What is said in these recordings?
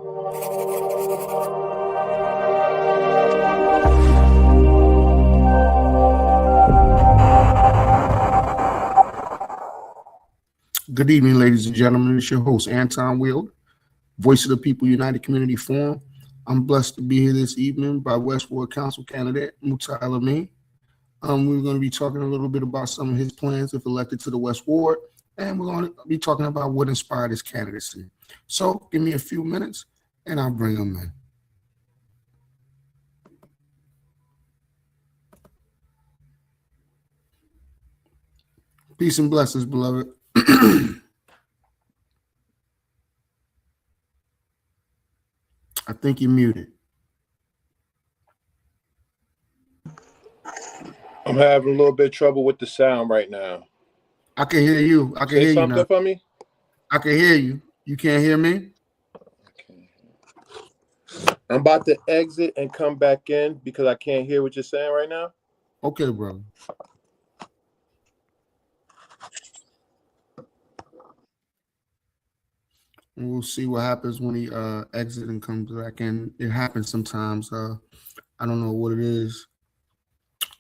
Good evening, ladies and gentlemen. It's your host, Anton Wield, Voice of the People United Community Forum. I'm blessed to be here this evening by West Ward Council candidate Muta El-Amin. We're going to be talking a little bit about some of his plans if elected to the West Ward, and we're going to be talking about what inspired his candidacy. So give me a few minutes, and I'll bring him in. Peace and blessings, beloved. I think you're muted. I'm having a little bit of trouble with the sound right now. I can hear you. I can hear you now. Say something for me? I can hear you. You can't hear me? Okay. I'm about to exit and come back in because I can't hear what you're saying right now. Okay, brother. And we'll see what happens when he exits and comes back in. It happens sometimes. I don't know what it is.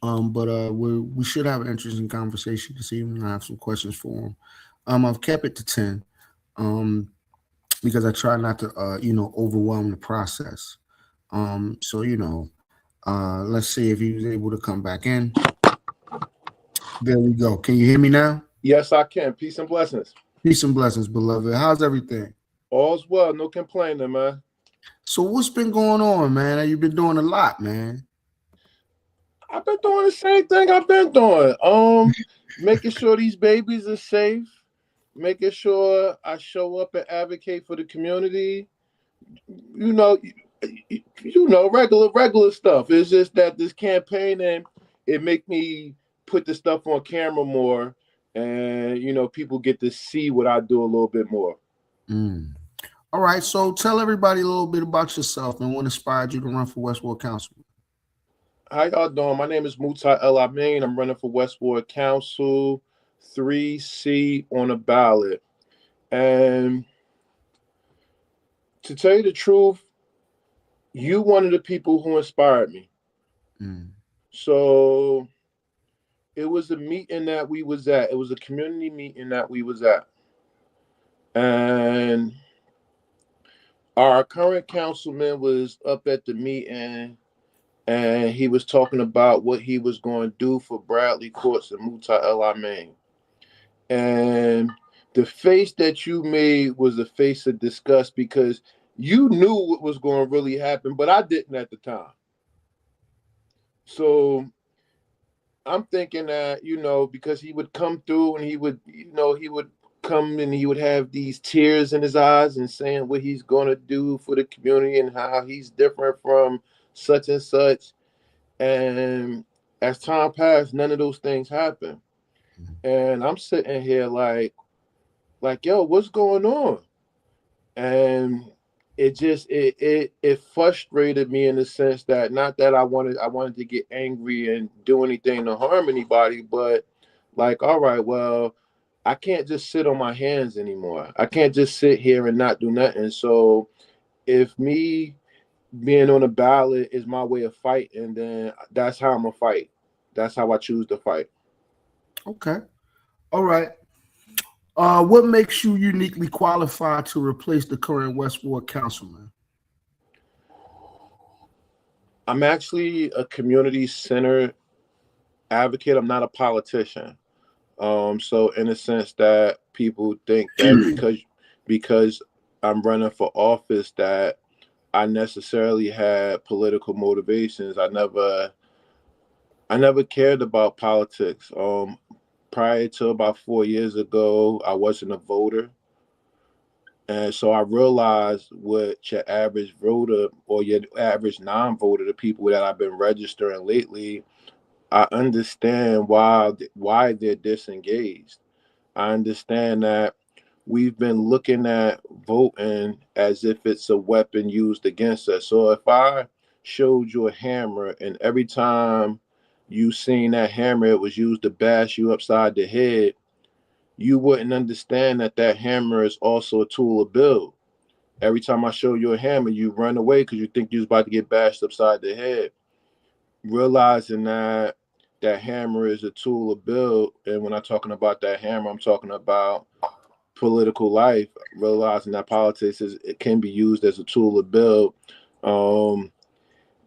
But we should have an interesting conversation this evening. I have some questions for him. I've kept it to 10 because I try not to, overwhelm the process. So, let's see if he was able to come back in. There we go. Can you hear me now? Yes, I can. Peace and blessings. Peace and blessings, beloved. How's everything? All's well. No complaining, man. So what's been going on, man? You've been doing a lot, man. I've been doing the same thing I've been doing. Making sure these babies are safe, making sure I show up and advocate for the community. Regular stuff. It's just that this campaigning, it make me put the stuff on camera more, and people get to see what I do a little bit more. All right, so tell everybody a little bit about yourself and what inspired you to run for West Ward Council. How y'all doing? My name is Muta El-Amin. I'm running for West Ward Council, 3C on the ballot. And to tell you the truth, you one of the people who inspired me. So it was a meeting that we was at. It was a community meeting that we was at. And our current councilman was up at the meeting, and he was talking about what he was going to do for Bradley Courts and Muta El-Amin. And the face that you made was a face of disgust because you knew what was going to really happen, but I didn't at the time. So I'm thinking that, because he would come through and he would come and he would have these tears in his eyes and saying what he's going to do for the community and how he's different from such and such. And as time passed, none of those things happened. And I'm sitting here like, yo, what's going on? And it frustrated me in the sense that not that I wanted to get angry and do anything to harm anybody, but like, all right, well, I can't just sit on my hands anymore. I can't just sit here and not do nothing. So if me being on the ballot is my way of fighting, then that's how I'm gonna fight. That's how I choose to fight. Okay. All right. What makes you uniquely qualified to replace the current West Ward councilman? I'm actually a community center advocate. I'm not a politician. So in a sense that people think that because I'm running for office that I necessarily had political motivations. I never cared about politics. Prior to about 4 years ago, I wasn't a voter. And so I realized what your average voter or your average non-voter, the people that I've been registering lately, I understand why they're disengaged. I understand that we've been looking at voting as if it's a weapon used against us. So if I showed you a hammer and every time you seen that hammer, it was used to bash you upside the head, you wouldn't understand that hammer is also a tool of build. Every time I show you a hammer, you run away because you think you're about to get bashed upside the head. Realizing that that hammer is a tool of build, and when I'm talking about that hammer, I'm talking about political life. Realizing that politics it can be used as a tool of build. Um,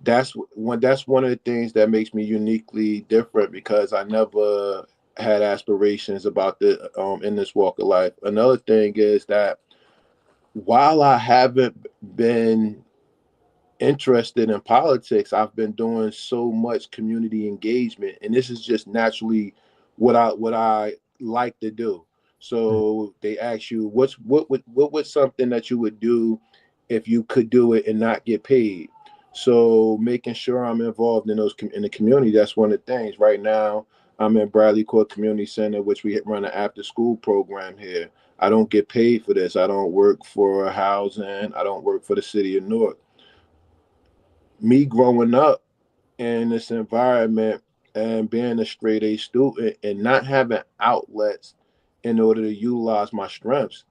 that's one of the things that makes me uniquely different, because I never had aspirations about the in this walk of life. Another thing is that while I haven't been interested in politics, I've been doing so much community engagement, and this is just naturally what I like to do. So they ask you, what would something that you would do if you could do it and not get paid? So making sure I'm involved in in the community, that's one of the things. Right now, I'm in Bradley Court Community Center, which we run an after school program here. I don't get paid for this. I don't work for housing. I don't work for the city of Newark. Me growing up in this environment and being a straight A student and not having outlets in order to utilize my strengths,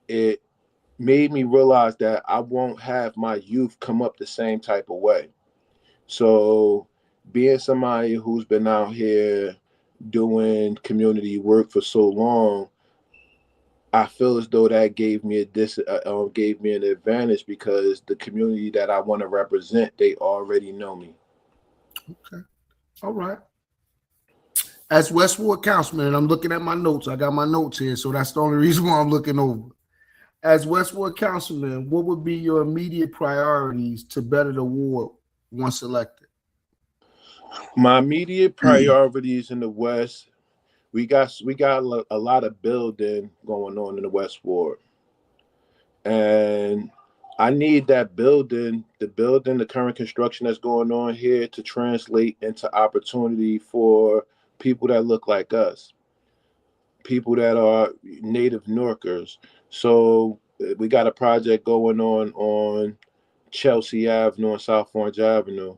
it made me realize that I won't have my youth come up the same type of way. So being somebody who's been out here doing community work for so long, I feel as though that gave me an advantage, because the community that I want to represent, they already know me. Okay. All right. As West Ward councilman, and I'm looking at my notes. I got my notes here, so that's the only reason why I'm looking over. As West Ward councilman, what would be your immediate priorities to better the ward once elected? My immediate priorities in the West, we got a lot of building going on in the West Ward, and I need that the current construction that's going on here to translate into opportunity for people that look like us, people that are native Newarkers. So we got a project going on Chelsea Avenue and South Orange Avenue,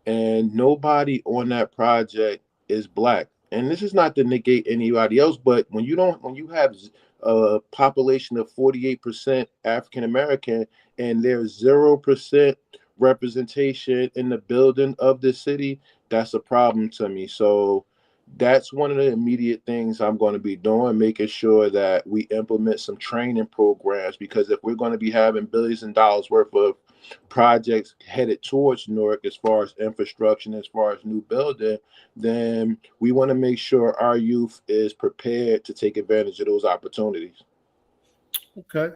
and nobody on that project is black. And this is not to negate anybody else, but when you have a population of 48% African American and there's 0% representation in the building of the city, that's a problem to me. So that's one of the immediate things I'm going to be doing, making sure that we implement some training programs, because if we're going to be having billions of dollars worth of projects headed towards Newark as far as infrastructure, as far as new building, then we want to make sure our youth is prepared to take advantage of those opportunities. Okay.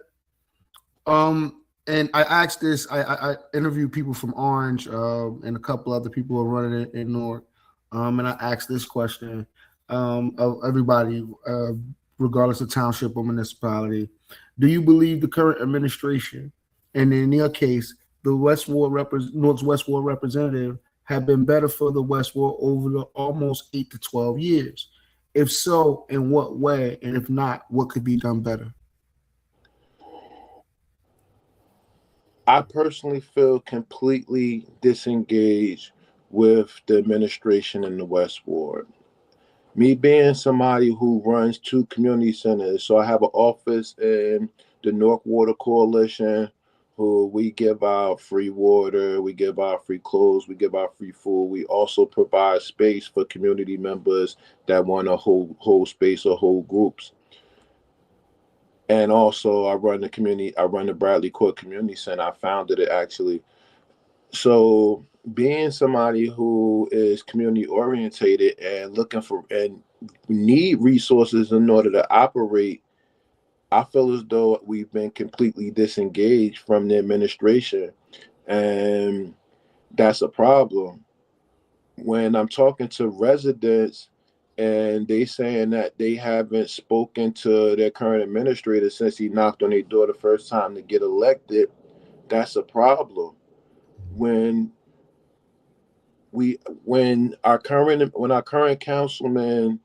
And I asked this. I interviewed people from Orange, and a couple other people who are running it in Newark. And I asked this question of everybody, regardless of township or municipality: do you believe the current administration, and in your case, the North's West Ward representative, have been better for the West Ward over the almost 8 to 12 years? If so, in what way? And if not, what could be done better? I personally feel completely disengaged with the administration in the West Ward. Me being somebody who runs 2 community centers, so I have an office in the Newark Water Coalition, who we give out free water, we give out free clothes, we give out free food. We also provide space for community members that want to hold space or hold groups. And also I run the Bradley Court Community Center. I founded it, actually. So being somebody who is community orientated and looking for and need resources in order to operate, I feel as though we've been completely disengaged from the administration, and that's a problem. When I'm talking to residents and they saying that they haven't spoken to their current administrator since he knocked on their door the first time to get elected, that's a problem. When we when our current councilman,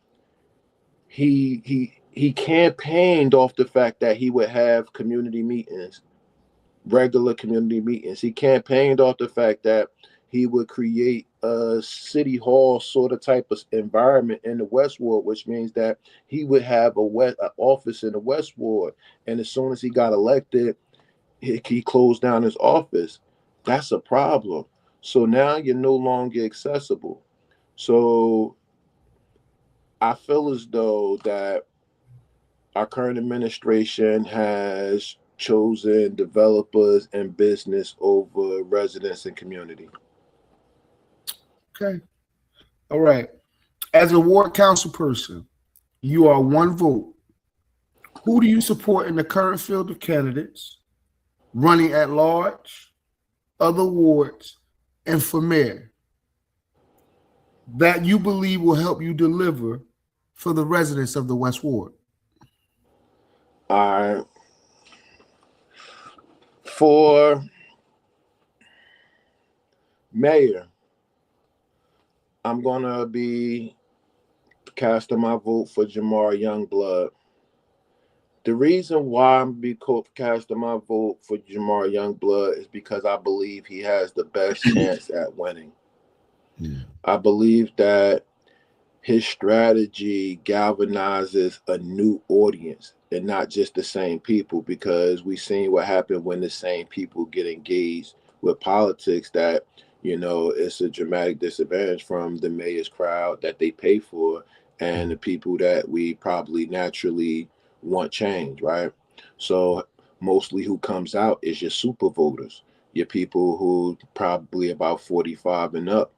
he campaigned off the fact that he would have community meetings, regular community meetings. He campaigned off the fact that he would create a city hall sort of type of environment in the West Ward, which means that he would have an office in the West Ward. And as soon as he got elected, he closed down his office. That's a problem. So now you're no longer accessible. So I feel as though that our current administration has chosen developers and business over residents and community. Okay. All right. As a ward council person, you are one vote. Who do you support in the current field of candidates running at large, other wards, and for mayor that you believe will help you deliver for the residents of the West Ward? All right. For mayor, I'm gonna be casting my vote for Jamar Youngblood. The reason why I'm be casting my vote for Jamar Youngblood is because I believe he has the best chance at winning. I believe that his strategy galvanizes a new audience and not just the same people, because we've seen what happened when the same people get engaged with politics, that, you know, it's a dramatic disadvantage from the mayor's crowd that they pay for and the people that we probably naturally want change, right? So mostly who comes out is your super voters, your people who probably about 45 and up.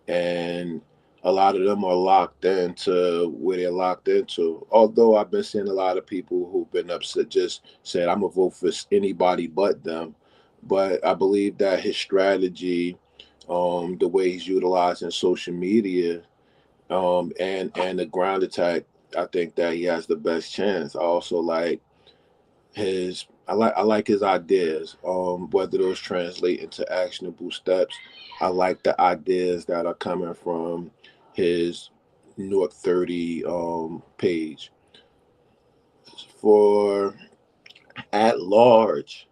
And a lot of them are locked into where they're locked into. Although I've been seeing a lot of people who've been upset, just said, I'm gonna vote for anybody but them. But I believe that his strategy, the way he's utilizing social media, and the ground attack, I think that he has the best chance. I also like I like his ideas, whether those translate into actionable steps. I like the ideas that are coming from his Newark 30 page. For at large,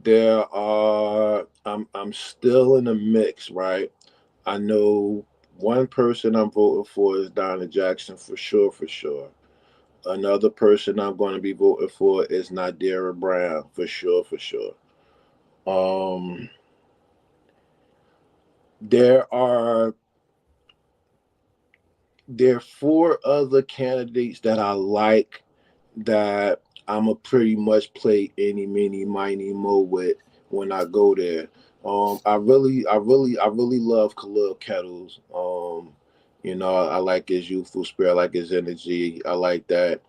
I'm still in a mix, right? I know one person I'm voting for is Donna Jackson, for sure, for sure. Another person I'm going to be voting for is Nadira Brown, for sure, for sure. Um, there are four other candidates that I like, that I'm a pretty much play any, mini, miny, mo with when I go there. I really love Khalil Kettles. You know, I like his youthful spirit, I like his energy. I like that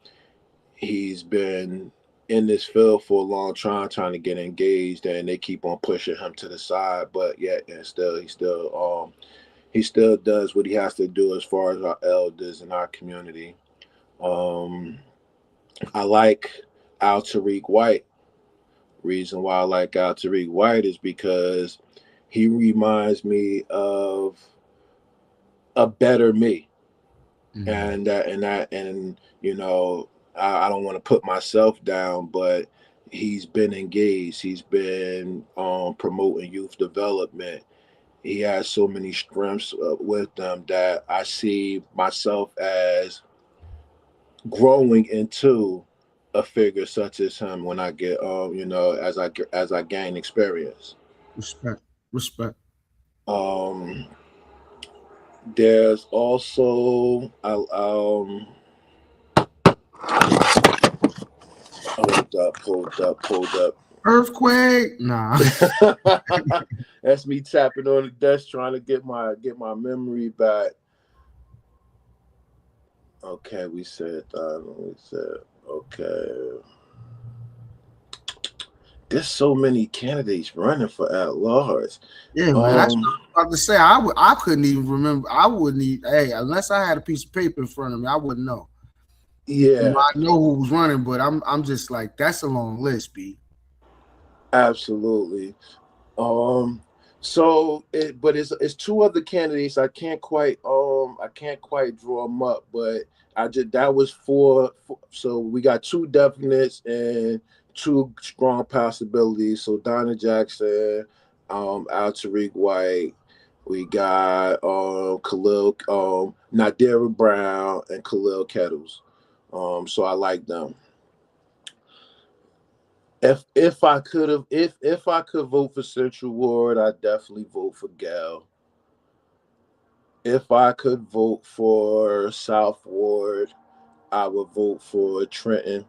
he's been in this field for a long time, trying to get engaged, and they keep on pushing him to the side. But yet, and still, he still does what he has to do as far as our elders in our community. Um, I like Al Tariq White. Reason why I like Al Tariq White is because he reminds me of a better me. And you know, I don't want to put myself down, but he's been engaged. He's been promoting youth development. He has so many strengths with them that I see myself as growing into a figure such as him when I get, you know, as I gain experience. Respect. Respect. Um, there's also hold up. Earthquake? Nah. That's me tapping on the desk trying to get my memory back. Okay, we said okay. There's so many candidates running for at large. Yeah, man. That's what I was about to say. I couldn't even remember. I wouldn't even, hey, unless I had a piece of paper in front of me, I wouldn't know. You know, Yeah, I know who was running, but I'm just like, that's a long list, B. absolutely. Um, but it's two other candidates. I can't quite draw them up, but I just that was four. So we got two definites and two strong possibilities. So Donna Jackson, Al Tariq White. We got Khalil, Nadira Brown, and Khalil Kettles. So I like them. If I could have if I could vote for Central Ward, I'd definitely vote for Gal. If I could vote for South Ward, I would vote for Trenton.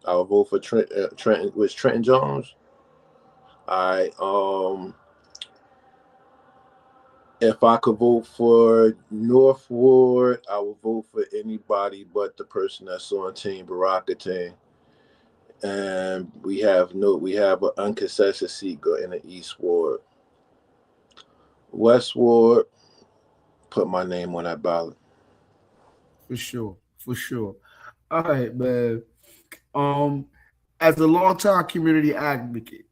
I would vote for Trenton was Trenton Jones. All right. If I could vote for North Ward, I would vote for anybody but the person that's on Team Baraka team. And we have an uncontested seat in the East Ward. West Ward, put my name on that ballot. For sure, for sure. All right, man. As a longtime community advocate,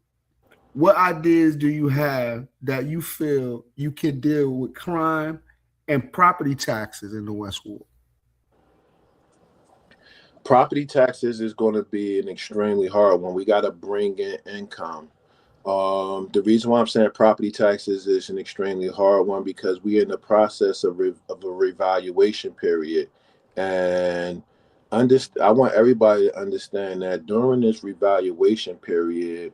what ideas do you have that you feel you can deal with crime and property taxes in the West Ward? Property taxes is going to be an extremely hard one. We got to bring in income. The reason why I'm saying property taxes is an extremely hard one because we're in the process of a revaluation period, and I want everybody to understand that during this revaluation period,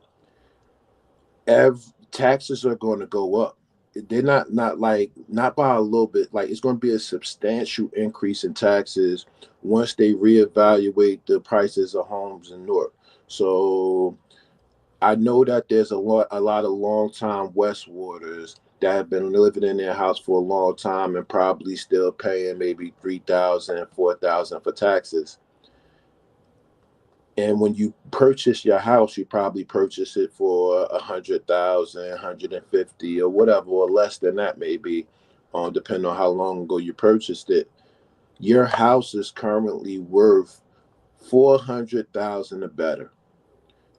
taxes are going to go up. They're not by a little bit. Like it's going to be a substantial increase in taxes once they reevaluate the prices of homes in Newark. So I know that there's a lot of long-time West Warders that have been living in their house for a long time and probably still paying maybe $3,000, $4,000 for taxes. And when you purchase your house, you probably purchase it for $100,000, $150,000, or whatever, or less than that, maybe, depending on how long ago you purchased it. Your house is currently worth $400,000 or better.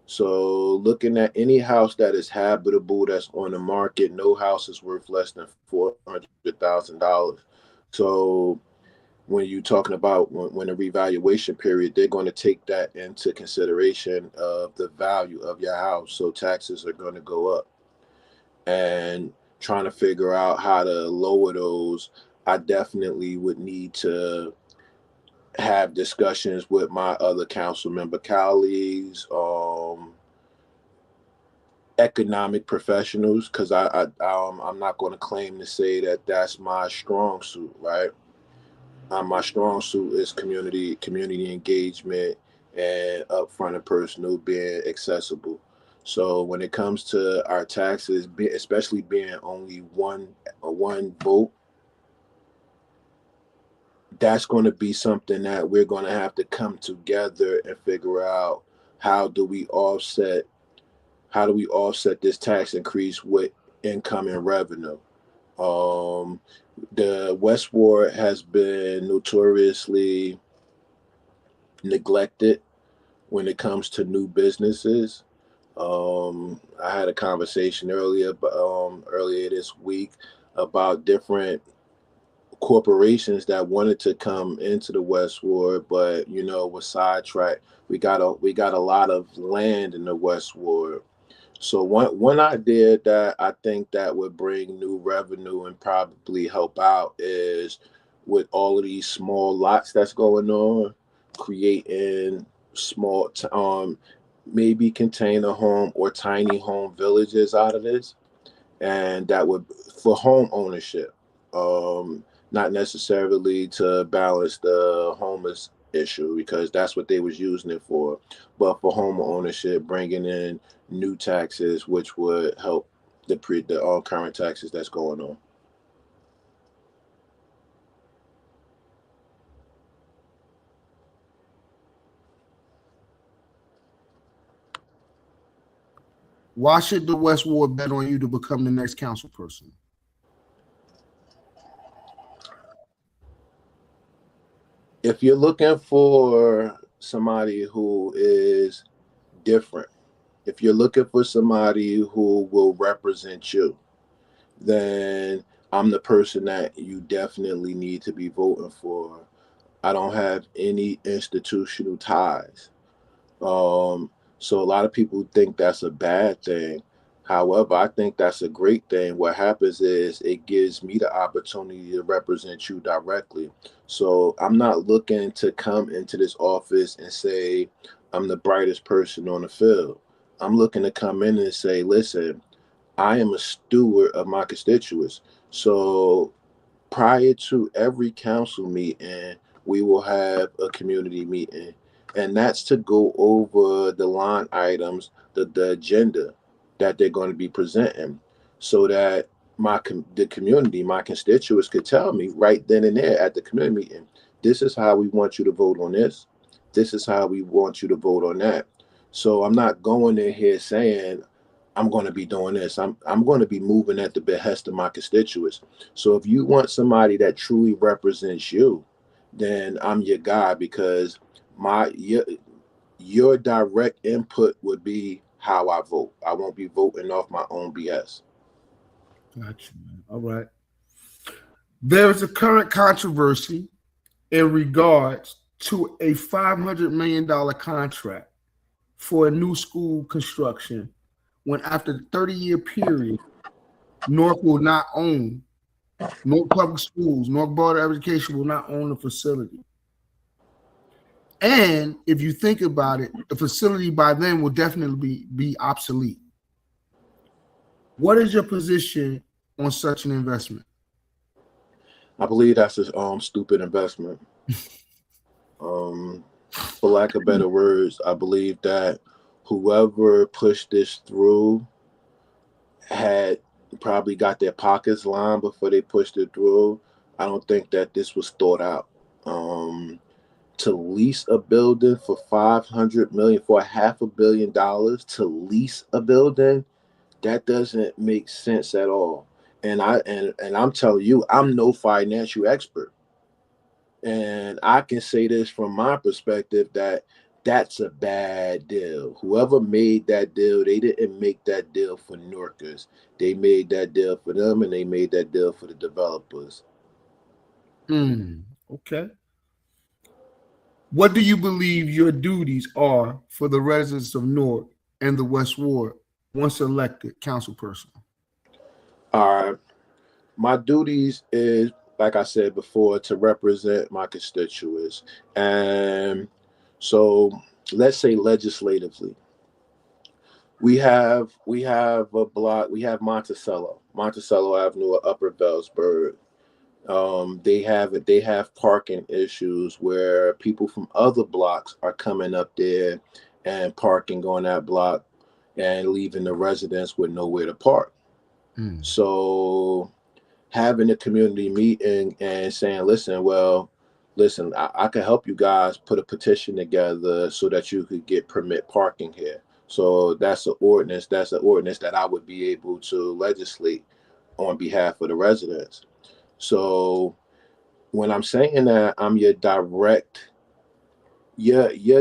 So, looking at any house that is habitable that's on the market, no house is worth less than $400,000. So, when you're talking about when a revaluation period, they're going to take that into consideration of the value of your house. So taxes are going to go up, and trying to figure out how to lower those, I definitely would need to have discussions with my other council member colleagues, economic professionals, because I'm not going to claim to say that that's my strong suit, right? My strong suit is community engagement and upfront and personal, being accessible. So when it comes to our taxes, especially being only one vote, that's going to be something that we're going to have to come together and figure out how do we offset this tax increase with income and revenue. The West Ward has been notoriously neglected when it comes to new businesses. I had a conversation earlier this week about different corporations that wanted to come into the West Ward, but was sidetracked. We got a lot of land in the West Ward. So one idea that I think that would bring new revenue and probably help out is with all of these small lots that's going on, creating small, maybe container home or tiny home villages out of this, and that would for home ownership, not necessarily to balance the homeless issue because that's what they was using it for, but for home ownership, bringing in new taxes which would help the current taxes that's going on. Why should the West Ward bet on you to become the next council person? If you're looking for somebody who is different, if you're looking for somebody who will represent you, then I'm the person that you definitely need to be voting for. I don't have any institutional ties. So a lot of people think that's a bad thing. However, I think that's a great thing. What happens is it gives me the opportunity to represent you directly. So I'm not looking to come into this office and say I'm the brightest person on the field. I'm looking to come in and say, listen, I am a steward of my constituents. So prior to every council meeting, we will have a community meeting, and that's to go over the line items, the agenda that they're going to be presenting, so that the community, my constituents, could tell me right then and there at the community meeting, this is how we want you to vote on this. This is how we want you to vote on that. So I'm not going in here saying I'm going to be doing this. I'm going to be moving at the behest of my constituents. So if you want somebody that truly represents you, then I'm your guy, because your direct input would be how I vote. I won't be voting off my own BS. Gotcha, man. All right. There is a current controversy in regards to a $500 million contract for a new school construction, when after the 30-year period, Newark will not own, Newark Public Schools, Newark Board of Education will not own the facility. And if you think about it, the facility by then will definitely be obsolete. What is your position on such an investment? I believe that's a stupid investment. For lack of better words, I believe that whoever pushed this through had probably got their pockets lined before they pushed it through. I don't think that this was thought out. To lease a building for $500 million, for $500 million to lease a building, that doesn't make sense at all. And I'm telling you, I'm no financial expert, and I can say this from my perspective, that that's a bad deal. Whoever made that deal, they didn't make that deal for Newarkers. They made that deal for them, and they made that deal for the developers. Okay. What do you believe your duties are for the residents of Newark and the West Ward once elected councilperson? All right. My duties is, like I said before, to represent my constituents. And so let's say legislatively, we have a block, we have Monticello Avenue or Upper Bellsburg. They have parking issues where people from other blocks are coming up there and parking on that block and leaving the residents with nowhere to park. So having a community meeting and saying, listen, I can help you guys put a petition together so that you could get permit parking here. So that's an ordinance that I would be able to legislate on behalf of the residents. So when I'm saying that, I'm your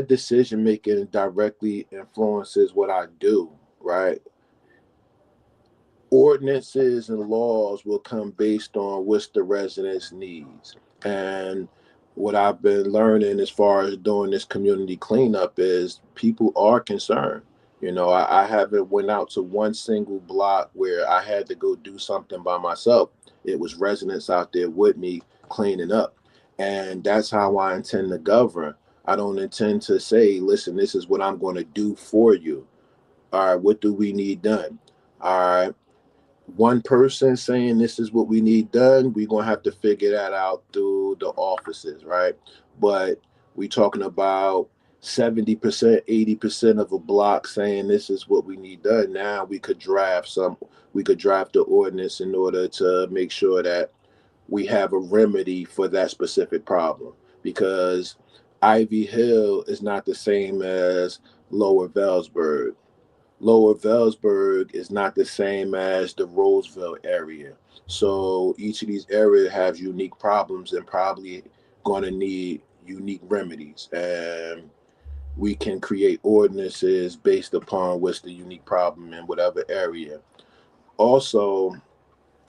decision making directly influences what I do, right? Ordinances and laws will come based on what's the residents' needs. And what I've been learning as far as doing this community cleanup is people are concerned. I haven't went out to one single block where I had to go do something by myself. It was residents out there with me cleaning up. And that's how I intend to govern. I don't intend to say, listen, this is what I'm going to do for you. All right, what do we need done? All right, one person saying this is what we need done, we're going to have to figure that out through the offices, right? But we talking about 70%, 80% of a block saying this is what we need done. Now we could draft the ordinance in order to make sure that we have a remedy for that specific problem, because Ivy Hill is not the same as Lower Vellsburg. Lower Vellsburg is not the same as the Roseville area. So each of these areas have unique problems and probably going to need unique remedies. And we can create ordinances based upon what's the unique problem in whatever area. Also,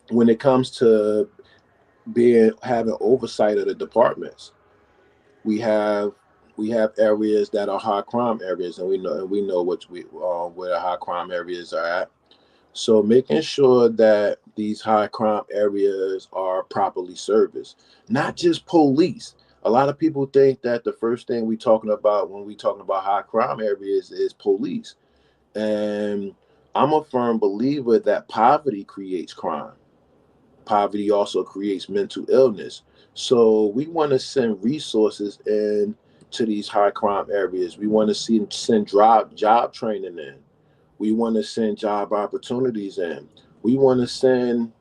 when it comes to having oversight of the departments, we have areas that are high crime areas, and we know where the high crime areas are at. So making sure that these high crime areas are properly serviced, not just police. A lot of people think that the first thing we talking about when we talking about high crime areas is police. And I'm a firm believer that poverty creates crime. Poverty also creates mental illness. So we want to send resources in to these high crime areas. We want to send job training in. We want to send job opportunities in. We want to send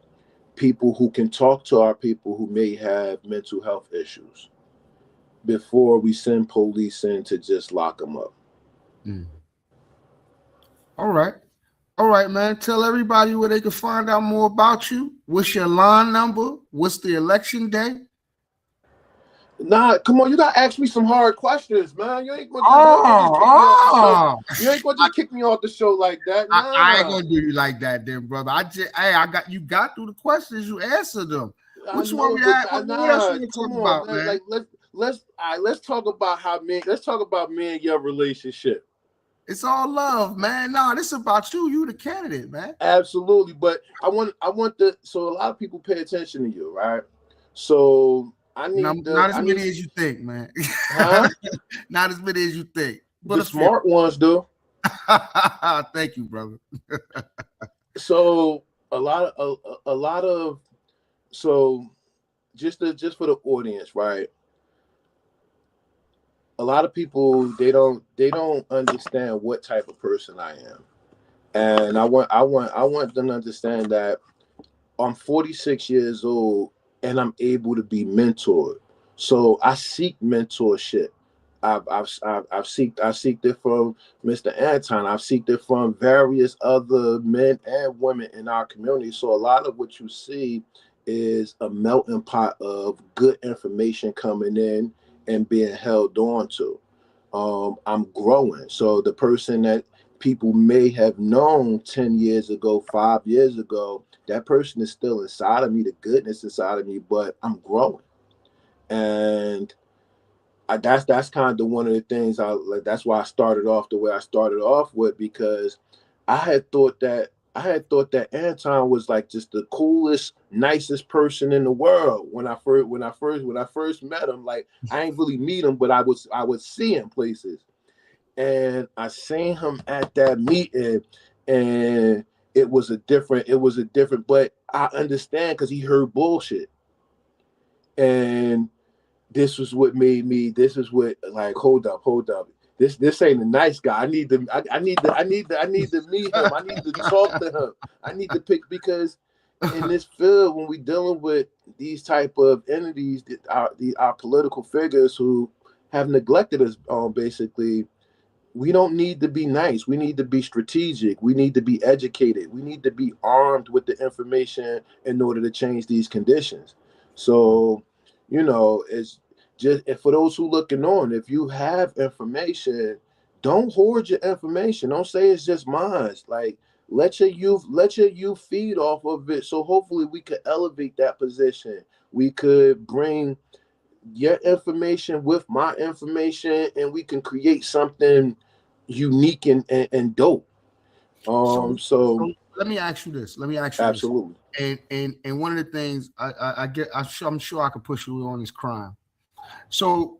people who can talk to our people who may have mental health issues before we send police in to just lock them up. All right. All right, man. Tell everybody where they can find out more about you. What's your line number? What's the election day? Nah, come on, you gotta ask me some hard questions, man. You ain't gonna just kick me off the show like that. Nah. I ain't gonna do you like that, then, brother. I got through the questions, you answered them. What you want me to ask? What else you talk about, man? Like let's talk about let's talk about me and your relationship. It's all love, man. No, this is about you. You the candidate, man. Absolutely, but so a lot of people pay attention to you, right? So I need not as many as you think, man. Huh? Not as many as you think. But the smart ones do. Thank you, brother. So a lot of so just for the audience, right? A lot of people they don't understand what type of person I am, and I want them to understand that I'm 46 years old and I'm able to be mentored. So I seek mentorship. I've seeked it from Mr. Anton. I've seeked it from various other men and women in our community. So a lot of what you see is a melting pot of good information coming in and being held on to. I'm growing. So the person that people may have known 10 years ago, 5 years ago, that person is still inside of me, the goodness inside of me, but I'm growing. And that's kind of one of the things that's why I started off the way I started off with, because I had thought that Anton was like just the coolest, nicest person in the world when I first met him. Like I ain't really meet him, but I would see him places. And I seen him at that meeting, and it was a different, but I understand because he heard bullshit. And this is what like, hold up. This ain't a nice guy. I need to meet him. I need to talk to him. I need to pick, because in this field, when we dealing with these type of entities, our political figures who have neglected us, basically, we don't need to be nice. We need to be strategic. We need to be educated. We need to be armed with the information in order to change these conditions. So, it's just, and for those who looking on, if you have information, don't hoard your information. Don't say it's just mine. Like, let your youth feed off of it. So hopefully we could elevate that position. We could bring your information with my information, and we can create something unique and dope. So let me ask you this. Absolutely. And one of the things I'm sure I could push you on is crime. So,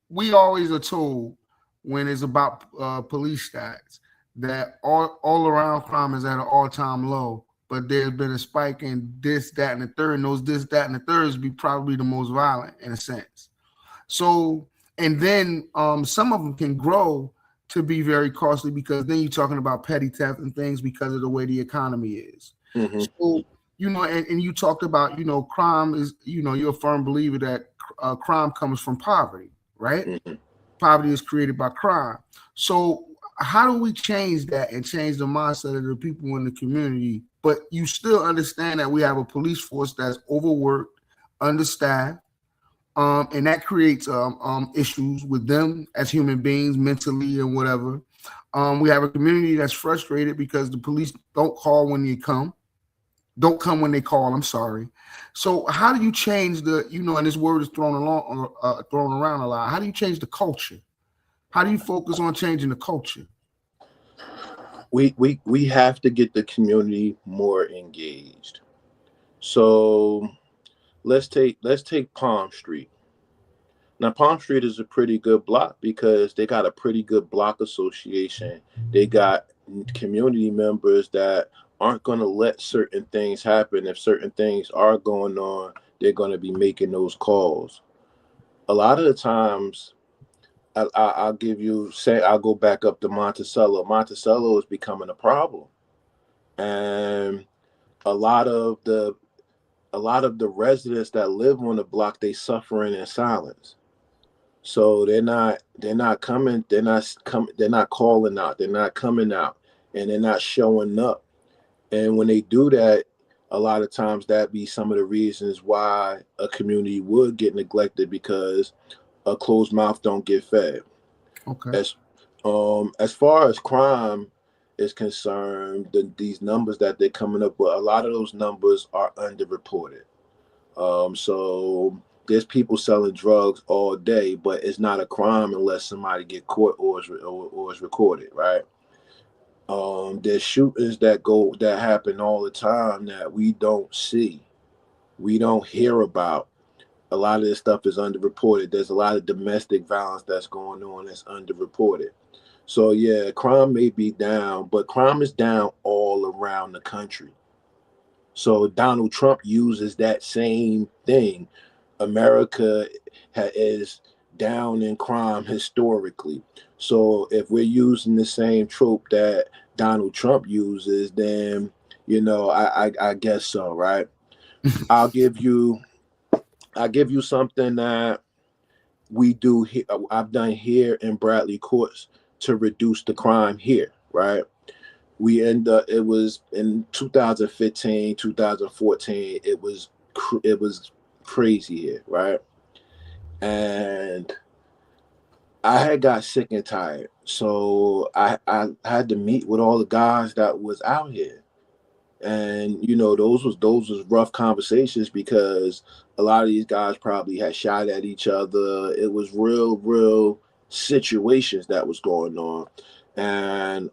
we always are told when it's about police stats that all around crime is at an all-time low, but there's been a spike in this, that, and the third, and those this, that, and the thirds be probably the most violent in a sense. So, and then some of them can grow to be very costly, because then you're talking about petty theft and things because of the way the economy is. Mm-hmm. So, and you talked about, crime is, you're a firm believer that crime comes from poverty, right? Mm-hmm. Poverty is created by crime. So how do we change that and change the mindset of the people in the community? But you still understand that we have a police force that's overworked, understaffed, and that creates issues with them as human beings, mentally and whatever. We have a community that's frustrated because the police don't call when they come. Don't come when they call. I'm sorry. So how do you change and this word is thrown around a lot. How do you change the culture? How do you focus on changing the culture? we have to get the community more engaged. So let's take Palm Street. Now, Palm Street is a pretty good block because they got a pretty good block association. They got community members that aren't going to let certain things happen. If certain things are going on, they're going to be making those calls. A lot of the times, I'll give you, say, I'll go back up to Monticello. Monticello is becoming a problem. And a lot of the residents that live on the block, they suffering in silence. So they're not coming, they're not calling out, they're not coming out, and they're not showing up. And when they do that, a lot of times that be some of the reasons why a community would get neglected, because a closed mouth don't get fed. Okay. As far as crime is concerned, these numbers that they're coming up with, a lot of those numbers are underreported. So there's people selling drugs all day, but it's not a crime unless somebody get caught or is recorded, right? There's shootings that happen all the time that we don't see, we don't hear about. A lot of this stuff is underreported. There's a lot of domestic violence that's going on that's underreported. So yeah, crime may be down, but crime is down all around the country. So Donald Trump uses that same thing. America is down in crime historically. So if we're using the same trope that Donald Trump uses, then I guess so, right? I'll give you something that we do here. I've done here in Bradley Courts to reduce the crime here, right? We end up, it was in 2015, 2014, it was crazy here, right? And I had got sick and tired, so I had to meet with all the guys that was out here. And those was rough conversations, because a lot of these guys probably had shot at each other. It was real situations that was going on. And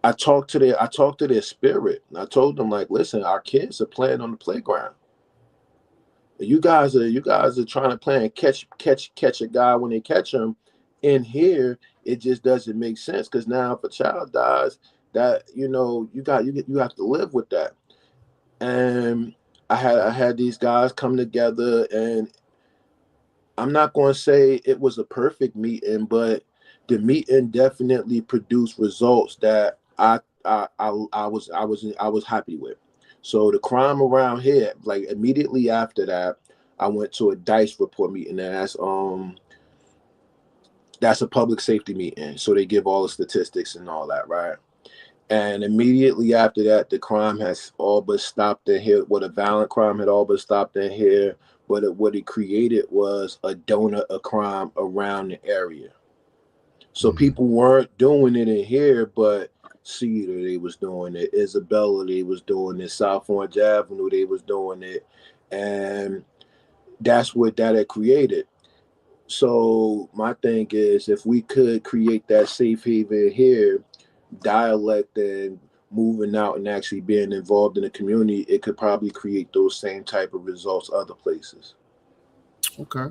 I talked to their spirit. And I told them, like, listen, our kids are playing on the playground. You guys are trying to play and catch a guy when they catch him. In here, it just doesn't make sense, because now if a child dies, that you have to live with that. And I had these guys come together, and I'm not going to say it was a perfect meeting, but the meeting definitely produced results that I was happy with. So the crime around here, like immediately after that, I went to a DICE report meeting, and that's a public safety meeting. So they give all the statistics and all that, right? And immediately after that, the crime has all but stopped in here. What a violent crime had all but stopped in here. But what it created was a donut of crime around the area. So people weren't doing it in here, but Cedar, they was doing it. Isabella, they was doing it. South Orange Avenue, they was doing it. And that's what that had created. So my thing is, if we could create that safe haven here, dialect and moving out and actually being involved in the community, it could probably create those same type of results other places. Okay.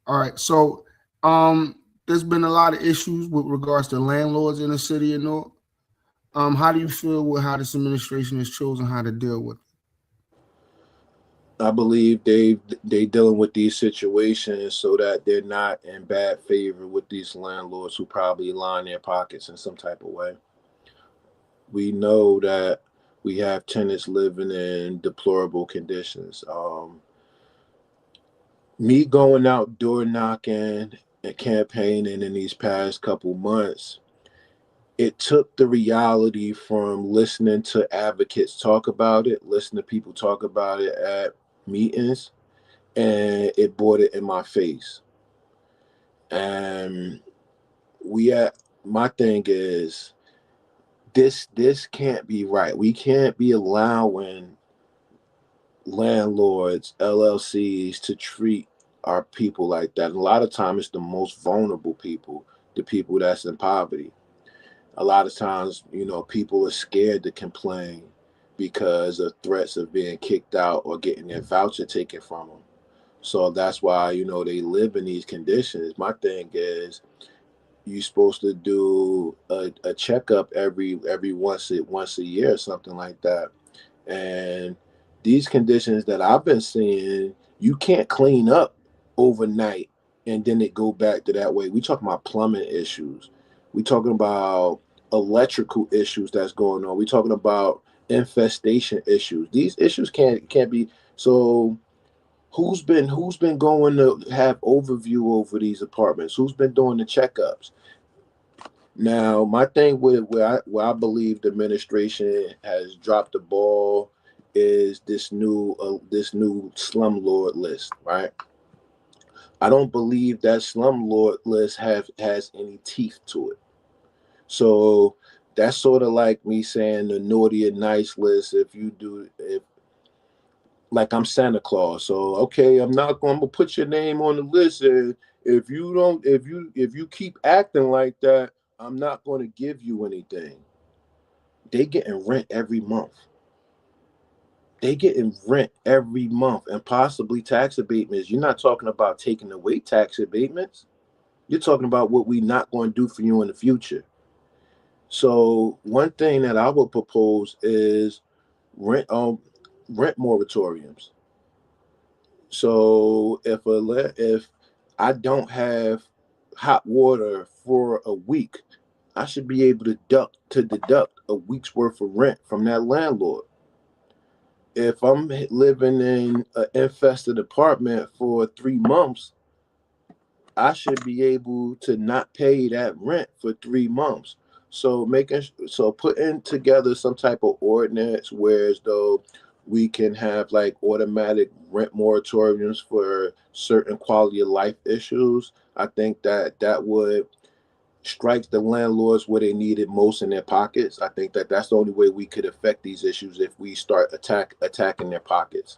All right. So, there's been a lot of issues with regards to landlords in the city of Newark. How do you feel with how this administration has chosen how to deal with it? I believe they dealing with these situations so that they're not in bad favor with these landlords who probably line their pockets in some type of way. We know that we have tenants living in deplorable conditions. Me going out door knocking and campaigning in these past couple months, it took the reality from listening to advocates talk about it, listening to people talk about it at meetings, and it brought it in my face. And my thing is, this can't be right. We can't be allowing landlords, LLCs to treat our people like that. And a lot of times it's the most vulnerable people, the people that's in poverty. a lot of times, you know, people are scared to complain because of threats of being kicked out or getting their voucher taken from them. So that's why, you know, they live in these conditions. My thing is, you're supposed to do a checkup every once a year or something like that. And these conditions that I've been seeing, you can't clean up overnight and then it go back to that way. We talking about plumbing issues. We talking about electrical issues that's going on. We talking about infestation issues. These issues can't be so. Who's been going to have overview over these apartments? Who's been doing the checkups? Now, my thing with where I believe the administration has dropped the ball is this new slumlord list, right? I don't believe that slumlord list has any teeth to it. So that's sort of like me saying the naughty and nice list. If like I'm Santa Claus, so okay, I'm gonna put your name on the list, and if you keep acting like that, I'm not going to give you anything. They getting rent every month. They getting rent every month and possibly tax abatements. You're not talking about taking away tax abatements. You're talking about what we not going to do for you in the future. So one thing that I would propose is rent moratoriums. So if I don't have hot water for a week, I should be able to deduct a week's worth of rent from that landlord. If I'm living in an infested apartment for 3 months, I should be able to not pay that rent for 3 months. So putting together some type of ordinance where as though we can have like automatic rent moratoriums for certain quality of life issues. I think that would strike the landlords where they need it most in their pockets. I think that that's the only way we could affect these issues if we start attacking their pockets.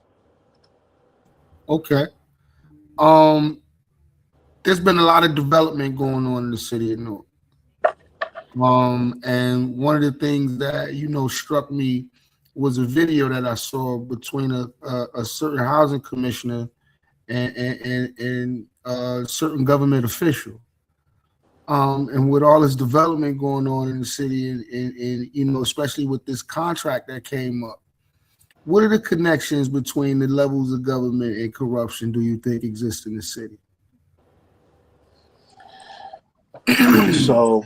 Okay. There's been a lot of development going on in the city of Newark. And one of the things that struck me was a video that I saw between a certain housing commissioner and a certain government official. And with all this development going on in the city, and especially with this contract that came up, what are the connections between the levels of government and corruption do you think exist in the city? So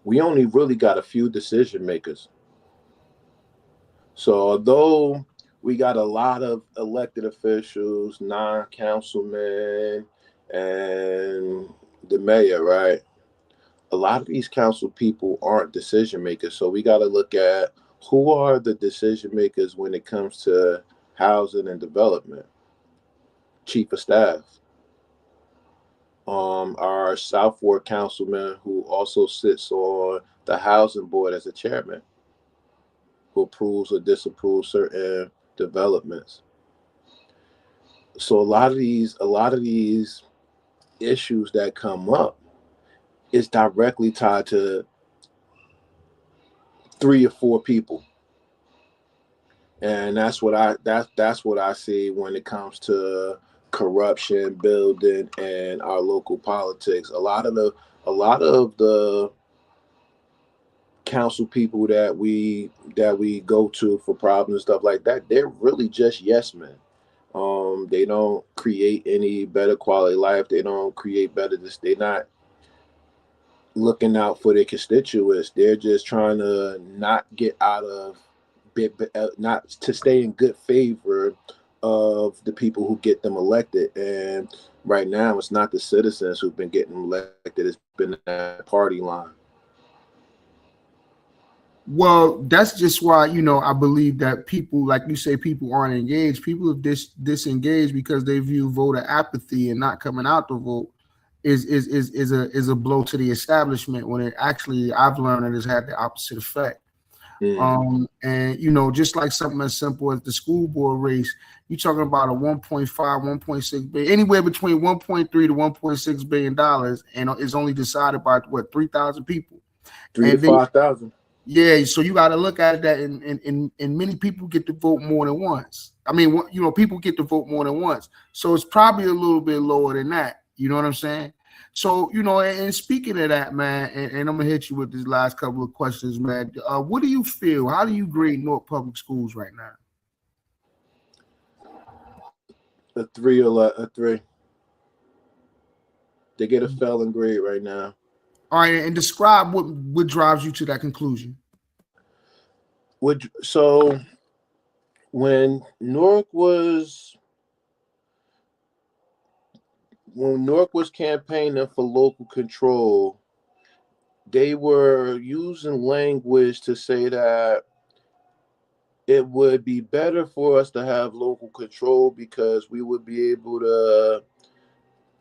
we only really got a few decision makers. So although we got a lot of elected officials, non-councilmen, and the mayor, right? A lot of these council people aren't decision makers. So we got to look at who are the decision makers when it comes to housing and development. Chief of staff. Our South Ward councilman who also sits on the housing board as a chairman, who approves or disapproves certain developments. So a lot of these issues that come up is directly tied to 3 or 4 people. And that's what I see when it comes to corruption, building, and our local politics. A lot of the council people that we go to for problems and stuff like that, they're really just yes men. They don't create any better quality life. They don't create better. They're not looking out for their constituents. They're just trying to not get out of, not to stay in good favor of the people who get them elected. And right now, it's not the citizens who've been getting elected. It's been that party line. Well, that's just why, I believe that people, like you say, people aren't engaged. People have disengaged because they view voter apathy and not coming out to vote is a blow to the establishment, when it actually, I've learned, it has had the opposite effect. And just like something as simple as the school board race, you're talking about a 1.5, 1.6 billion, anywhere between 1.3 to 1.6 billion dollars, and it's only decided by 3,000 people. 3 to And then 5,000. yeah, so you got to look at it that, and many people get to vote more than once. I mean, you know, people get to vote more than once, so it's probably a little bit lower than that. You know what I'm saying? So, you know, and speaking of that, man, and I'm gonna hit you with these last couple of questions, man. What do you feel? How do you grade Newark Public Schools right now? A 3 or a 3. They get a failing grade right now. All right, and describe what drives you to that conclusion. So when Newark was campaigning for local control, they were using language to say that it would be better for us to have local control because we would be able to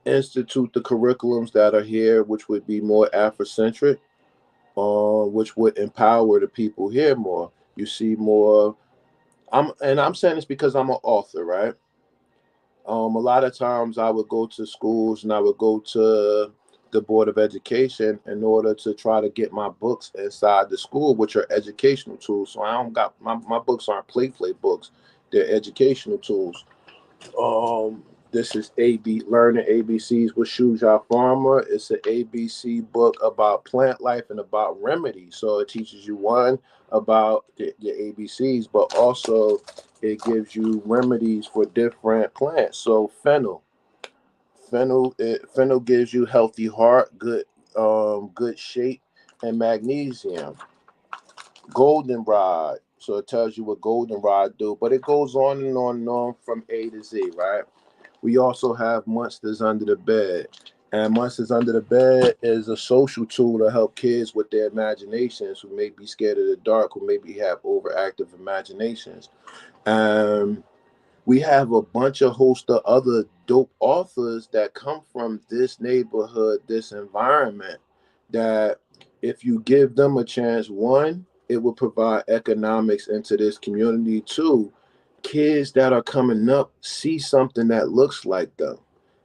institute the curriculums that are here, which would be more Afrocentric, which would empower the people here more. You see more. I'm saying this because I'm an author, right? A lot of times I would go to schools and I would go to the Board of Education in order to try to get my books inside the school, which are educational tools. So I don't got my books aren't play books; they're educational tools. This is learning ABCs with Shuja Farmer. It's an ABC book about plant life and about remedies. So it teaches you one about the ABCs, but also it gives you remedies for different plants. So fennel gives you healthy heart, good shape, and magnesium. Goldenrod. So it tells you what goldenrod do, but it goes on and on and on from A to Z, right? We also have Monsters Under the Bed. And Monsters Under the Bed is a social tool to help kids with their imaginations who may be scared of the dark, who maybe have overactive imaginations. We have a bunch of host of other dope authors that come from this neighborhood, this environment, that if you give them a chance, one, it will provide economics into this community. Two, kids that are coming up see something that looks like them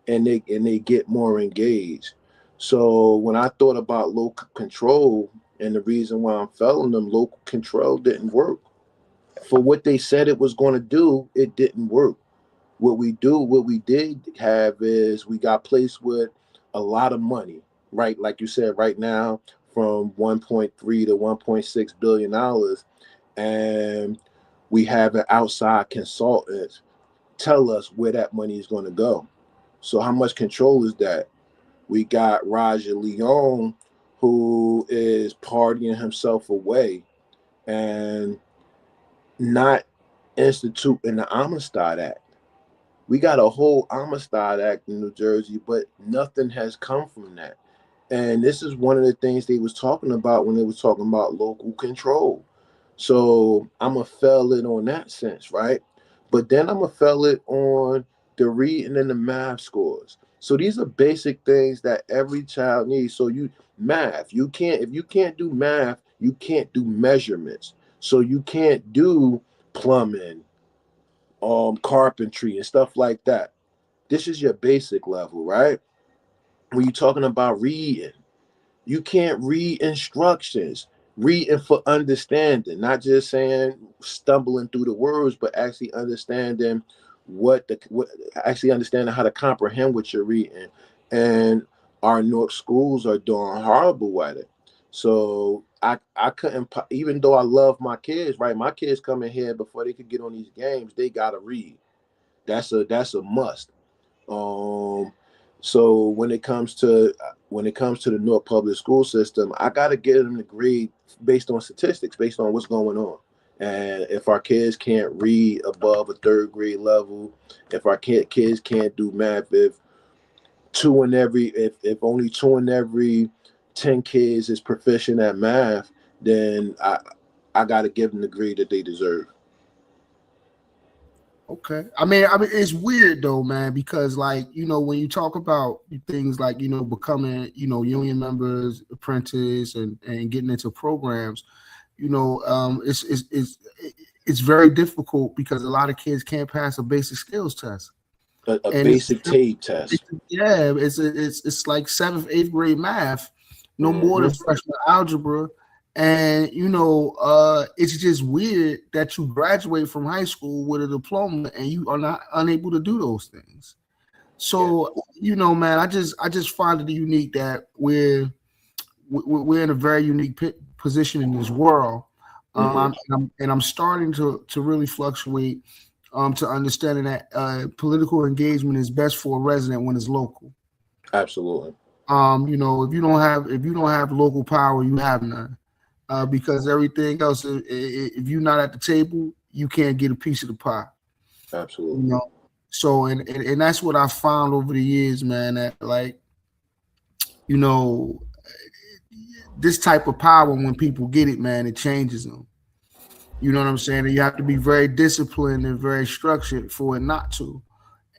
and they get more engaged. So when I thought about local control and the reason why I'm felling them, local control didn't work. For what they said it was going to do, it didn't work. What we did have is we got placed with a lot of money, right? Like you said, right now from 1.3 to 1.6 billion dollars, and we have an outside consultant tell us where that money is going to go. So how much control is that? We got Raja Leon, who is partying himself away and not instituting the Amistad Act. We got a whole Amistad Act in New Jersey, but nothing has come from that. And this is one of the things they was talking about when they was talking about local control. So I'm going to fail it on that sense, right? But then I'm going to fail it on the reading and the math scores. So these are basic things that every child needs. So if you can't do math, you can't do measurements. So you can't do plumbing, carpentry and stuff like that. This is your basic level, right? When you're talking about reading, you can't read instructions, reading for understanding, not just saying stumbling through the words, but actually understanding actually understanding how to comprehend what you're reading. And our Newark schools are doing horrible at it. So I couldn't, even though I love my kids, right? My kids come in here before they could get on these games, they gotta read. That's a must. So when it comes to the Newark public school system, I got to get them to grade based on statistics, based on what's going on. And if our kids can't read above a third grade level, if our kids can't do math, if only 2 in every 10 kids is proficient at math, then I got to give them the grade that they deserve. Okay. I mean, it's weird though, man, because like, you know, when you talk about things like, you know, becoming, you know, union members, apprentice, and getting into programs, you know, it's very difficult because a lot of kids can't pass a basic skills test. A basic TABE test. Yeah, it's like 7th, 8th grade math. no more than freshman algebra. And it's just weird that you graduate from high school with a diploma and you are not unable to do those things. So man, I just find it unique that we're in a very unique position in this world. I'm starting to really fluctuate to understanding that political engagement is best for a resident when it's local. Absolutely. If you don't have local power, you have none. Because everything else, if you're not at the table, you can't get a piece of the pie. Absolutely. So and that's what I found over the years, man. That this type of power, when people get it, man, it changes them. You know what I'm saying? And you have to be very disciplined and very structured for it not to,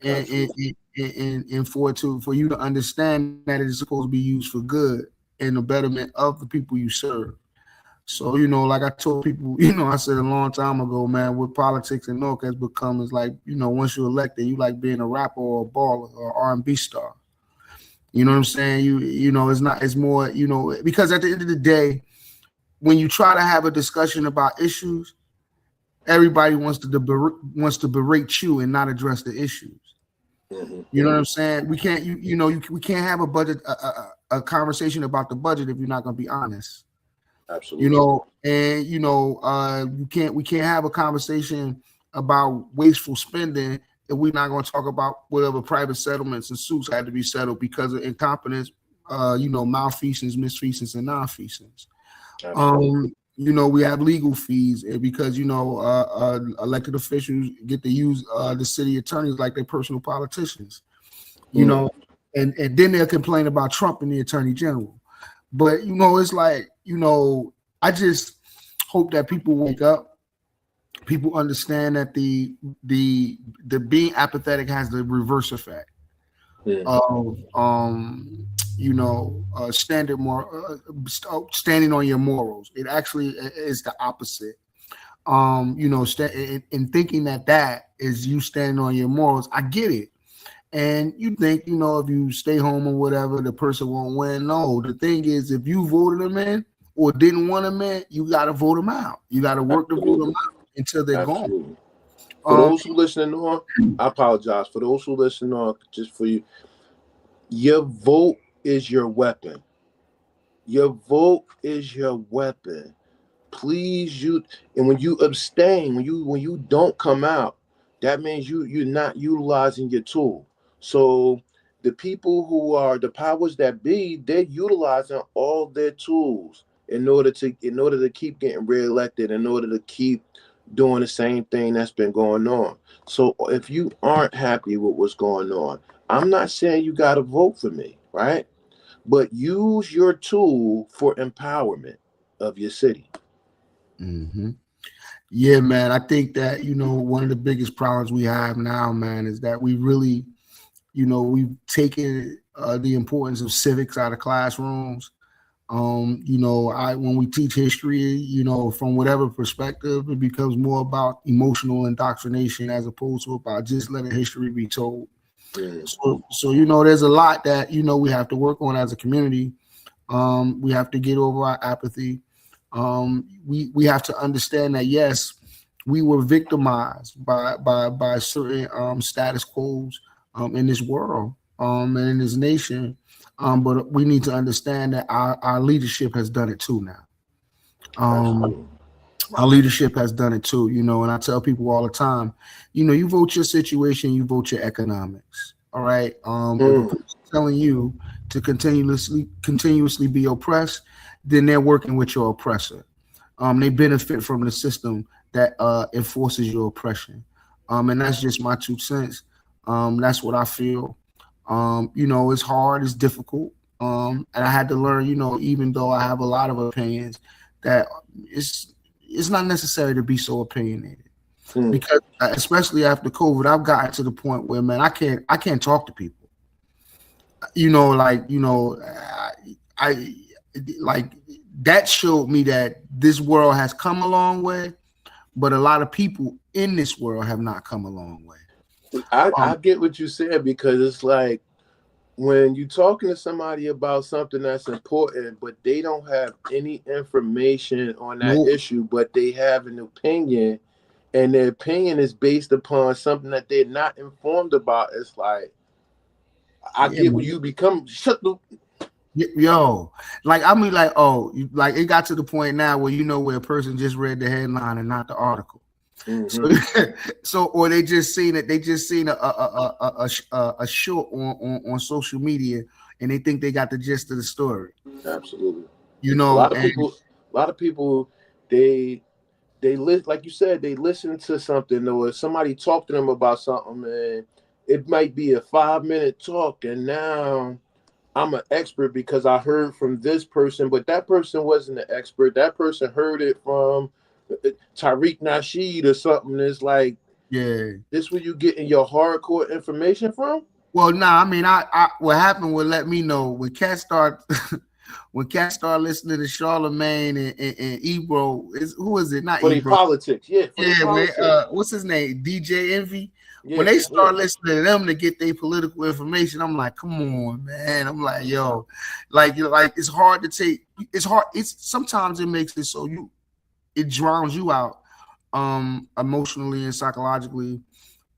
and for you to understand that it is supposed to be used for good and the betterment of the people you serve. So, like I told people, I said a long time ago, man, what politics in Newark has become is like, once you're elected, you like being a rapper or a baller or R&B star. You know what I'm saying? It's more, because at the end of the day, when you try to have a discussion about issues, everybody wants to berate you and not address the issues. You know what I'm saying? We can't, we can't have a budget, a conversation about the budget if you're not going to be honest. Absolutely. We can't have a conversation about wasteful spending if we're not going to talk about whatever private settlements and suits had to be settled because of incompetence, malfeasance, misfeasance, and nonfeasance. We have legal fees because elected officials get to use the city attorneys like they're personal politicians. And then they'll complain about Trump and the attorney general. But it's like, I just hope that people wake up. People understand that the being apathetic has the reverse effect of standing on your morals. It actually is the opposite. In thinking that is you standing on your morals. I get it. And you think, if you stay home or whatever, the person won't win. No, the thing is, if you voted them in or didn't want them in, you got to vote them out. You got to work to vote them out until they're gone. For those who listening on, I apologize. For those who listen on, just for you, your vote is your weapon. Your vote is your weapon. Please, and when you abstain, when you don't come out, that means you're not utilizing your tool. So the people who are the powers that be, they're utilizing all their tools in order to keep getting reelected, in order to keep doing the same thing that's been going on. So if you aren't happy with what's going on, I'm not saying you got to vote for me, right? But use your tool for empowerment of your city. Yeah, man. I think that, one of the biggest problems we have now, man, is that we really, we've taken the importance of civics out of classrooms. When we teach history, from whatever perspective, it becomes more about emotional indoctrination as opposed to about just letting history be told. So there's a lot that, we have to work on as a community. We have to get over our apathy. We have to understand that, yes, we were victimized by certain status quos in this world and in this nation. But we need to understand that our leadership has done it too now. Our leadership has done it too, and I tell people all the time, you vote your situation, you vote your economics. All right. If telling you to continuously be oppressed, then they're working with your oppressor. They benefit from the system that enforces your oppression. And that's just my 2 cents. That's what I feel. It's hard, it's difficult. And I had to learn, even though I have a lot of opinions, that it's not necessary to be so opinionated. Because especially after COVID, I've gotten to the point where, man, I can't talk to people. I that showed me that this world has come a long way, but a lot of people in this world have not come a long way. I get what you said, because it's like when you're talking to somebody about something that's important, but they don't have any information on that Nope. issue, but they have an opinion, and their opinion is based upon something that they're not informed about, it's like, I Yeah, get what man. you become. Shut the. Yo, like I mean, like like it got to the point now where you know where a person just read the headline and not the article. So, so or they just seen it. They just seen a short on social media, and they think they got the gist of the story. Absolutely. You A know, lot of and people, a lot of people, they listen, like you said, they listen to something, or somebody talk to them about something, and it might be a 5-minute talk, and now I'm an expert because I heard from this person, but that person wasn't an expert. That person heard it from Tariq Nasheed or something. It's like, yeah. this where you getting your hardcore information from? Well, nah, I mean, I what happened would let me know when Cat start when Cat start listening to Charlemagne and Ebro. Who is it? Not For their Ebro. politics. Yeah, for their Yeah, when politics. what's his name? DJ Envy. When Yeah, they yeah. start listening to them to get their political information, I'm like, come on, man. I'm like, yo, like it's hard to take. It's hard. It's sometimes it makes it so it drowns you out, emotionally and psychologically,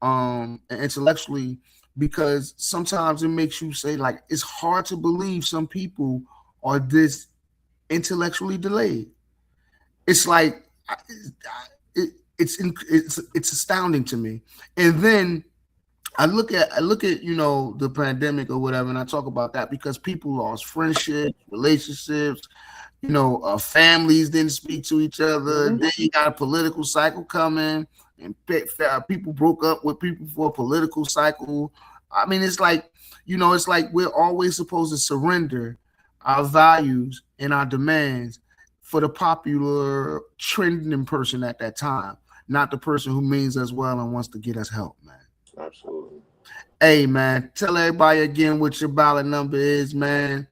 and intellectually, because sometimes it makes you say like it's hard to believe some people are this intellectually delayed. It's like it, it's astounding to me. And then I look at the pandemic or whatever, and I talk about that because people lost friendships, relationships. Families didn't speak to each other. Then you got a political cycle coming, and people broke up with people for a political cycle. I mean, it's like we're always supposed to surrender our values and our demands for the popular trending person at that time, not the person who means us well and wants to get us help, man. Absolutely. Hey, man, tell everybody again what your ballot number is, man.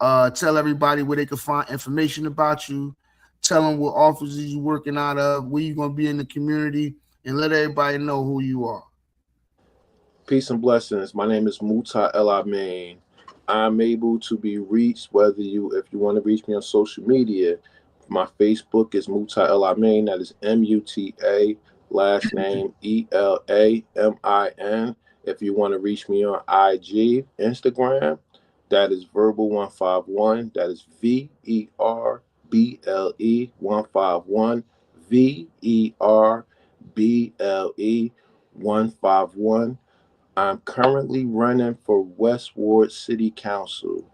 Tell everybody where they can find information about you. Tell them what offices you're working out of, where you're going to be in the community, and let everybody know who you are. Peace and blessings. My name is Muta El-Amin. I'm able to be reached if you want to reach me on social media. My Facebook is Muta El-Amin. That is Muta, last name Elamin. If you want to reach me on IG, Instagram, that is verbal151. That is VERBLE151. VERBLE151. I'm currently running for Westward City Council.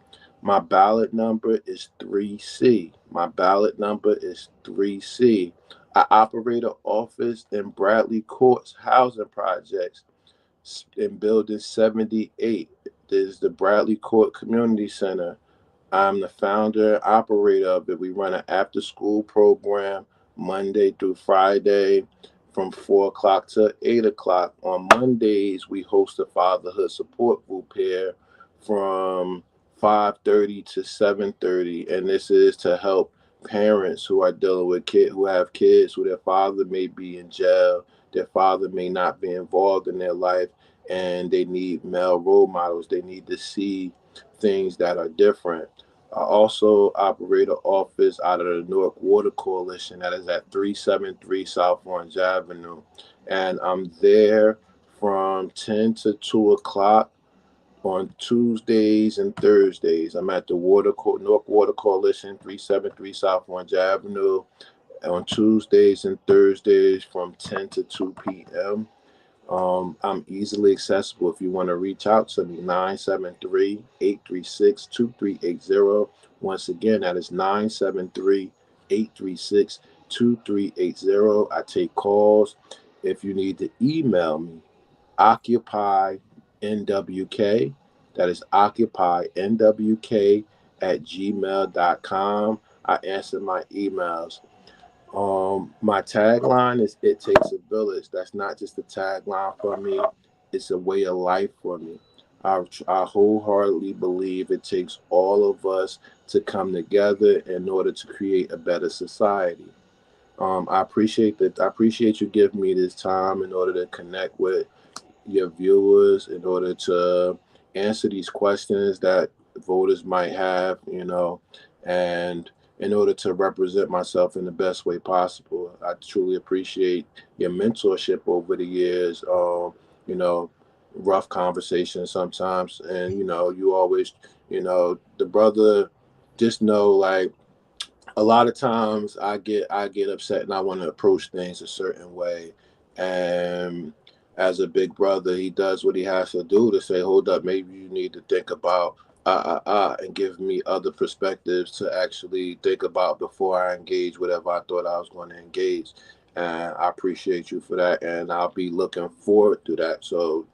My ballot number is 3C. My ballot number is 3C. I operate an office in Bradley Court's housing projects in Building 78. This is the Bradley Court Community Center. I'm the founder and operator of it. We run an after school program Monday through Friday from 4 o'clock to 8 o'clock. On Mondays, we host a fatherhood support group here from 5:30 to 7:30. And this is to help parents who are dealing with kids who have kids who their father may be in jail, their father may not be involved in their life, and they need male role models. They need to see things that are different. I also operate an office out of the Newark Water Coalition that is at 373 South Orange Avenue. And I'm there from 10 to 2 o'clock on Tuesdays and Thursdays. I'm at the Newark Water Coalition, 373 South Orange Avenue, on Tuesdays and Thursdays from 10 to 2 p.m. I'm easily accessible if you want to reach out to me, 973-836-2380. Once again, that is 973-836-2380. I take calls. If you need to email me, occupynwk, that is occupynwk@gmail.com. I answer my emails. My tagline is "It takes a village." That's not just a tagline for me; it's a way of life for me. I wholeheartedly believe it takes all of us to come together in order to create a better society. I appreciate that. I appreciate you giving me this time in order to connect with your viewers, in order to answer these questions that voters might have, you know, and in order to represent myself in the best way possible. I truly appreciate your mentorship over the years. You know, rough conversations sometimes, and you know, you always, you know, the brother. Just know, like, a lot of times I get upset and I want to approach things a certain way, and as a big brother, he does what he has to do to say, hold up, maybe you need to think about and give me other perspectives to actually think about before I engage whatever I thought I was going to engage. And I appreciate you for that, and I'll be looking forward to that. So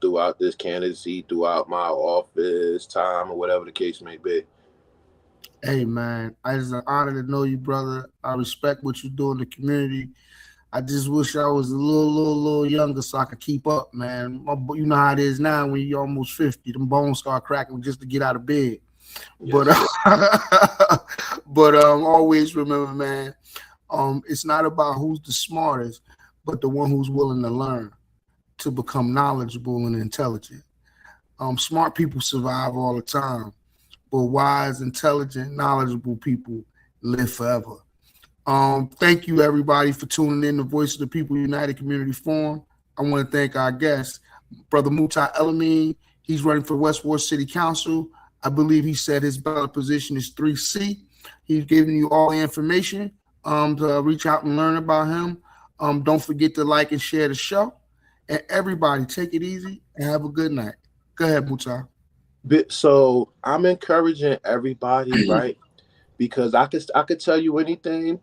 throughout this candidacy, throughout my office time, or whatever the case may be. Hey man, it's an honor to know you, brother. I respect what you do in the community. I just wish I was a little younger so I could keep up, man. You know how it is now when you're almost 50, them bones start cracking just to get out of bed. Yes, But always remember, man, it's not about who's the smartest, but the one who's willing to learn, to become knowledgeable and intelligent. Smart people survive all the time, but wise, intelligent, knowledgeable people live forever. Thank you, everybody, for tuning in to Voice of the People United Community Forum. I want to thank our guest, Brother Muta El-Amin. He's running for West Ward City Council. I believe he said his ballot position is 3C. He's giving you all the information to reach out and learn about him. Don't forget to like and share the show. And everybody, take it easy and have a good night. Go ahead, Muta. So I'm encouraging everybody, right? Because I could tell you anything.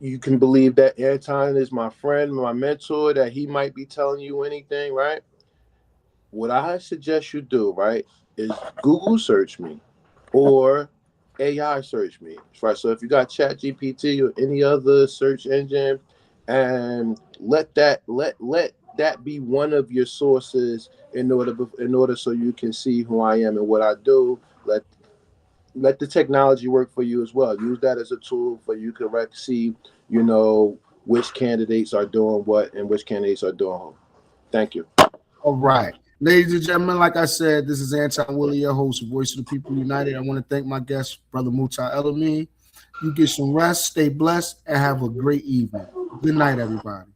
You can believe that Anton is my friend, my mentor, that he might be telling you anything, right? What I suggest you do, right, is Google search me or AI search me, right? So if you got ChatGPT or any other search engine, and let that be one of your sources in order so you can see who I am and what I do. Let the technology work for you as well. Use that as a tool for you to see, you know, which candidates are doing what and which candidates are doing who. Thank you. All right. Ladies and gentlemen, like I said, this is Anton Willie, your host of Voice of the People United. I want to thank my guest, Brother Muta El-Amin. You get some rest, stay blessed, and have a great evening. Good night, everybody.